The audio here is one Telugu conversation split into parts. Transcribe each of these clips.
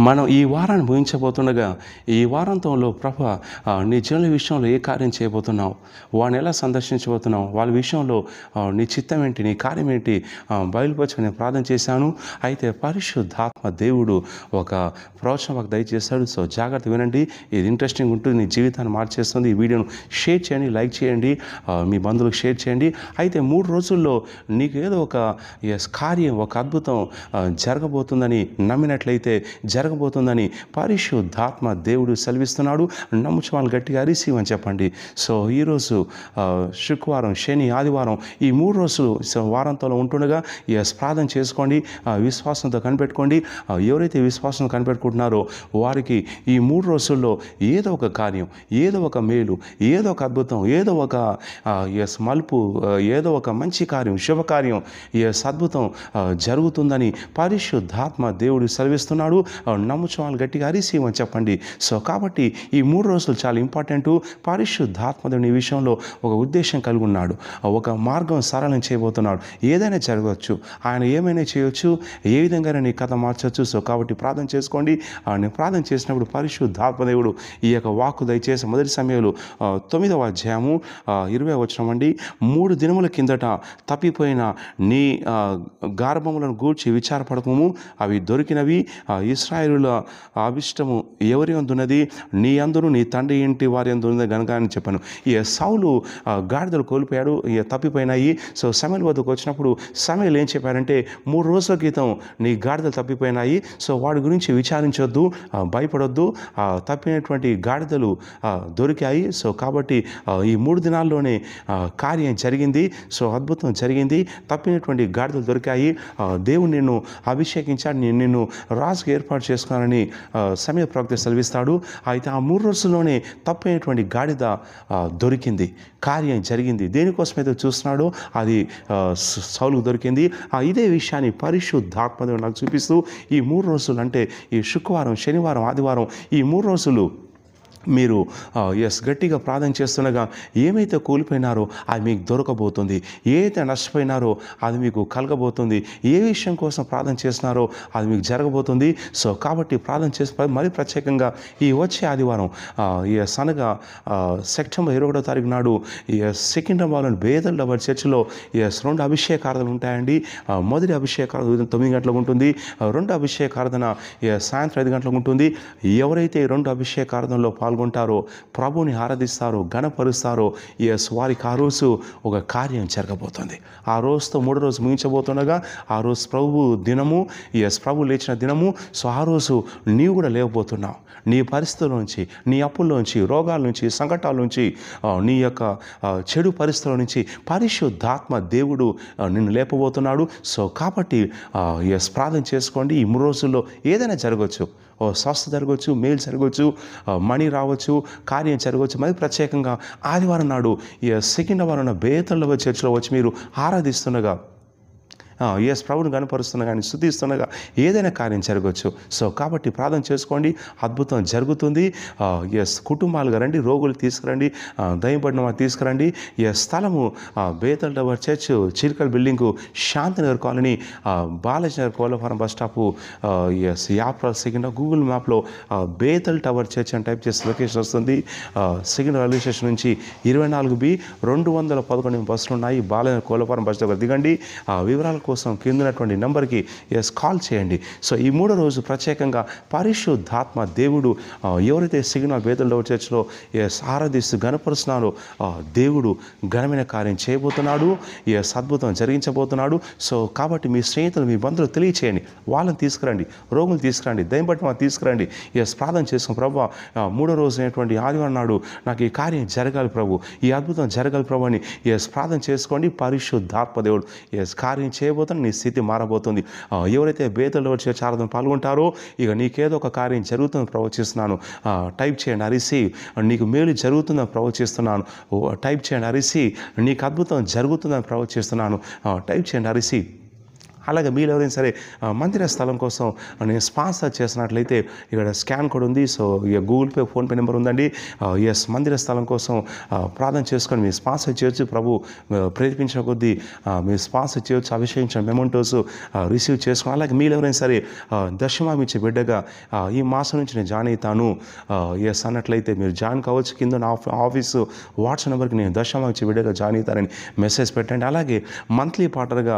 మనం ఈ వారాన్ని ముగించబోతుండగా ఈ వారాంతంలో ప్రభా నీ జనుల విషయంలో ఏ కార్యం చేయబోతున్నావు, వాడిని ఎలా సందర్శించబోతున్నావు, వాళ్ళ విషయంలో నీ చిత్తం ఏంటి, నీ కార్యం ఏంటి బయలుపరచమని నేను ప్రార్థన చేశాను. అయితే పరిశుద్ధాత్మ దేవుడు ఒక ప్రవచనం మాకు దయచేశాడు. సో జాగ్రత్త వినండి, ఇది ఇంట్రెస్టింగ్ ఉంటుంది, నీ జీవితాన్ని మార్చేస్తుంది. ఈ వీడియోను షేర్ చేయండి, లైక్ చేయండి, మీ బంధువులకు షేర్ చేయండి. అయితే 3 రోజుల్లో నీకు ఏదో ఒక కార్యం, ఒక అద్భుతం జరగబోతుందని నమ్మినట్లయితే జరగబోతుందని పరిశుద్ధాత్మ దేవుడు సెలవిస్తున్నాడు. నమ్ముచు వాళ్ళు గట్టిగా రిసీవ్ అని చెప్పండి. సో ఈరోజు శుక్రవారం, శని, ఆదివారం ఈ 3 రోజులు వారాంతంలో ఉంటుండగా ప్రార్థన చేసుకోండి, విశ్వాసంతో కనిపెట్టుకోండి. ఎవరైతే విశ్వాసంతో కనిపెట్టుకుంటున్నారో వారికి ఈ 3 రోజుల్లో ఏదో ఒక కార్యం, ఏదో ఒక మేలు, ఏదో ఒక అద్భుతం, ఏదో ఒక మలుపు, ఏదో ఒక మంచి కార్యం, శుభకార్యం, అద్భుతం జరుగుతుందని పరిశుద్ధాత్మ దేవుడు సెలవిస్తున్నాడు. నమ్ముచు వాళ్ళు గట్టిగా రిసీవ్ అని చెప్పండి. సో కాబట్టి ఈ 3 రోజులు చాలా ఇంపార్టెంట్. పరిశుద్ధాత్మ ఈ విషయంలో ఒక ఉద్దేశం కలిగి ఉన్నాడు, ఒక మార్గం సరళం చేయబోతున్నాడు. ఏదైనా జరగవచ్చు, ఆయన ఏమైనా చేయవచ్చు, ఏ విధంగా నీ కథ మార్చవచ్చు. సో కాబట్టి ప్రార్థన చేసుకోండి. నేను ప్రార్థన చేసినప్పుడు పరిశుద్ధాత్మ దేవుడు ఈ యొక్క వాక్కు దయచేసి మొదటి సమయంలో 9వ అధ్యాయము 20వ వచనం అండి. 3 దినముల కిందట తప్పిపోయిన నీ గార్భములను గూర్చి విచారపడకము, అవి దొరికినవి. ఇశ్రాయేలుల అభిష్టము ఎవరి అందున్నది, నీ అందును నీ తండ్రి ఇంటి వారి అందున్నది గనుక అని చెప్పాను. ఈ సౌలు గాడిదలు కోల్పోయాడు, తప్పిపోయినాయి. సో సమయల వద్దకు వచ్చినప్పుడు సమయలు ఏం చెప్పారంటే 3 రోజుల క్రితం నీ గాడిదలు తప్పిపోయినాయి. సో వాడి గురించి విచారించొద్దు, భయపడొద్దు, తప్పినటువంటి గాడిదలు దొరికాయి. సో కాబట్టి ఈ 3 దినాల్లోనే కార్యం జరిగింది. సో అద్భుతం జరిగింది, తప్పినటువంటి గాడిదలు దొరికాయి. దేవుడు నిన్ను అభిషేకించాడు, నిన్ను రాజుగా ఏర్పాటు చేసుకున్నానని సమయ ప్రవక్త సెలవిస్తాడు. అయితే ఆ 3 రోజుల్లోనే తప్పైనటువంటి గాడిద దొరికింది, కార్యం జరిగింది. దేనికోసమైతే చూస్తున్నాడో అది సౌలుకు దొరికింది. ఇదే విషయాన్ని పరిశుద్ధాత్మ నాకు చూపిస్తూ ఈ 3 రోజులు అంటే ఈ శుక్రవారం, శనివారం, ఆదివారం ఈ 3 రోజులు మీరు గట్టిగా ప్రార్థన చేస్తుండగా ఏమైతే కోల్పోయినారో అది మీకు దొరకబోతుంది, ఏదైతే నష్టపోయినారో అది మీకు కలగబోతుంది, ఏ విషయం కోసం ప్రార్థన చేస్తున్నారో అది మీకు జరగబోతుంది. సో కాబట్టి ప్రార్థన చేసి మరి ప్రత్యేకంగా ఈ వచ్చే ఆదివారం అనగా సెప్టెంబర్ 21వ తారీఖు నాడు సికింద్రాబాద్లోని బేదల్ డబర్ చర్చిలో 2 అభిషేకారాధనలు ఉంటాయండి. మొదటి అభిషేకారాధన ఉదయం 9 గంటలకు ఉంటుంది, 2 అభిషేకారాధన సాయంత్రం 5 గంటలకు ఉంటుంది. ఎవరైతే 2 అభిషేకారాధనలో పాల్గొంటారో, ప్రభుని ఆరాధిస్తారో, గణపరుస్తారో, వారికి ఆ రోజు ఒక కార్యం జరగబోతుంది. ఆ రోజుతో 3వ రోజు ముగించబోతుండగా ఆ రోజు ప్రభు దినము, ప్రభు లేచిన దినము. సో ఆ రోజు నీవు కూడా లేవబోతున్నావు. నీ పరిస్థితుల నుంచి, నీ అప్పుల్లోంచి, రోగాల నుంచి, సంకటాల నుంచి, నీ యొక్క చెడు పరిస్థితుల నుంచి పరిశుద్ధాత్మ దేవుడు నిన్ను లేపబోతున్నాడు. సో కాబట్టి ప్రార్థన చేసుకోండి. ఈ 3 రోజుల్లో ఏదైనా జరగవచ్చు, స్వస్థ జరగవచ్చు, మేలు జరగవచ్చు, మనీ రావచ్చు, కార్యం జరగవచ్చు. మరి ప్రత్యేకంగా ఆదివారం నాడు సికింద్రాబాద్ బేతల్ చర్చిలో వచ్చి మీరు ఆరాధిస్తుండగా, ప్రభుని కనపరుస్తున్నా కానీ స్తుతిస్తుండగా ఏదైనా కార్యం జరగవచ్చు. సో కాబట్టి ప్రార్థన చేసుకోండి, అద్భుతం జరుగుతుంది. కుటుంబాలుగా రండి, రోగులు తీసుకురండి, దయపడిన వారు తీసుకురండి. స్థలము బేతల్ టవర్ చర్చ్, చిల్కల్ బిల్డింగు, శాంతినగర్ కాలనీ, బాలాజీ నగర్, కోలఫారం bus stop. App second Google మ్యాప్లో బేతల్ టవర్ చర్చ్ అని టైప్ చేస్తే లొకేషన్ వస్తుంది. సెకండ్ రైల్వే స్టేషన్ నుంచి 24B 211 బస్సులు ఉన్నాయి. బాలాజీ కోలఫారం బస్ దగ్గర దిగండి. వివరాల కోసం కిందనటువంటి నెంబర్కి కాల్ చేయండి. సో ఈ 3వ రోజు ప్రత్యేకంగా పరిశుద్ధాత్మ దేవుడు ఎవరైతే సిగ్నల్ బేతల్ డవర్ చర్చ్లో ఆరాధిస్తూ గణపరుస్తున్నారో దేవుడు ఘనమైన కార్యం చేయబోతున్నాడు, అద్భుతం జరిగించబోతున్నాడు. సో కాబట్టి మీ స్నేహితులు, మీ బంధువులు తెలియచేయండి, వాళ్ళని తీసుకురండి, రోగులు తీసుకురండి, దయ్యం పట్టిన వాళ్ళు తీసుకురండి. ప్రార్థన చేసుకుని, ప్రభు 3వ రోజు అయినటువంటి ఆదివారం నాడు నాకు ఈ కార్యం జరగాలి ప్రభు, ఈ అద్భుతం జరగాలి ప్రభు అని ప్రార్థన చేసుకోండి. పరిశుద్ధాత్మ దేవుడు కార్యం చేయబోతున్న నీ స్థితి మారబోతుంది. ఎవరైతే బేతల్ డవర్ చర్చ్ ఆరాధన పాల్గొంటారో ఇక నీకేదో ఒక కార్యం జరుగుతుందని ప్రవచిస్తున్నాను. టైప్ చేయండి, అరిసి నీకు మేలు జరుగుతుందని ప్రవచిస్తున్నాను. టైప్ చేయండి, అరిసి నీకు అద్భుతం జరుగుతుందని ప్రవచిస్తున్నాను. టైప్ చేయండి, అరిసి అలాగే మీరు ఎవరైనా సరే మందిర స్థలం కోసం నేను స్పాన్సర్ చేసినట్లయితే ఇక్కడ స్కాన్ కోడ్ ఉంది. సో ఇక గూగుల్ పే, ఫోన్పే నెంబర్ ఉందండి. ఎస్, మందిర స్థలం కోసం ప్రార్థన చేసుకొని మీరు స్పాన్సర్ చేయొచ్చు. ప్రభు ప్రేరేపించిన కొద్దీ మీరు స్పాన్సర్ చేయొచ్చు. అభిషేకించిన మెమెంటోస్ రిసీవ్ చేసుకుని, అలాగే మీరు ఎవరైనా సరే దశమం ఇచ్చే బిడ్డగా ఈ మాసం నుంచి నేను జాయిన్ అవుతాను ఎస్ అన్నట్లయితే మీరు జాయిన్ కావచ్చు. కింద నా ఆఫీసు వాట్సాప్ నెంబర్కి నేను దశమం ఇచ్చే బిడ్డగా జాయిన్ అవుతారని మెసేజ్ పెట్టండి. అలాగే మంత్లీ పార్టర్గా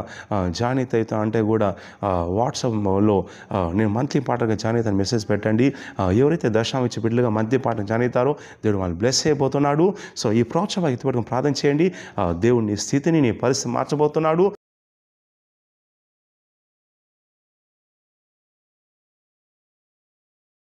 జాయిన్ అవుతా అంటే కూడా వాట్సాప్లో నేను మంత్లీ పార్టర్గా జాయిన్ అవుతాను మెసేజ్ పెట్టండి. ఎవరైతే దశమం ఇచ్చే బిడ్డలుగా మంత్లీ పార్టర్ జాయిన్ అవుతారో దేవుడు వాళ్ళు బ్లెస్ అయిపోతున్నాడు. సో ఈ ప్రోత్సాహం ఎత్తుపట్టుకుని ప్రార్థన చేయండి. దేవుని స్థితిని, నీ పరిస్థితి మార్చబోతున్నాడు.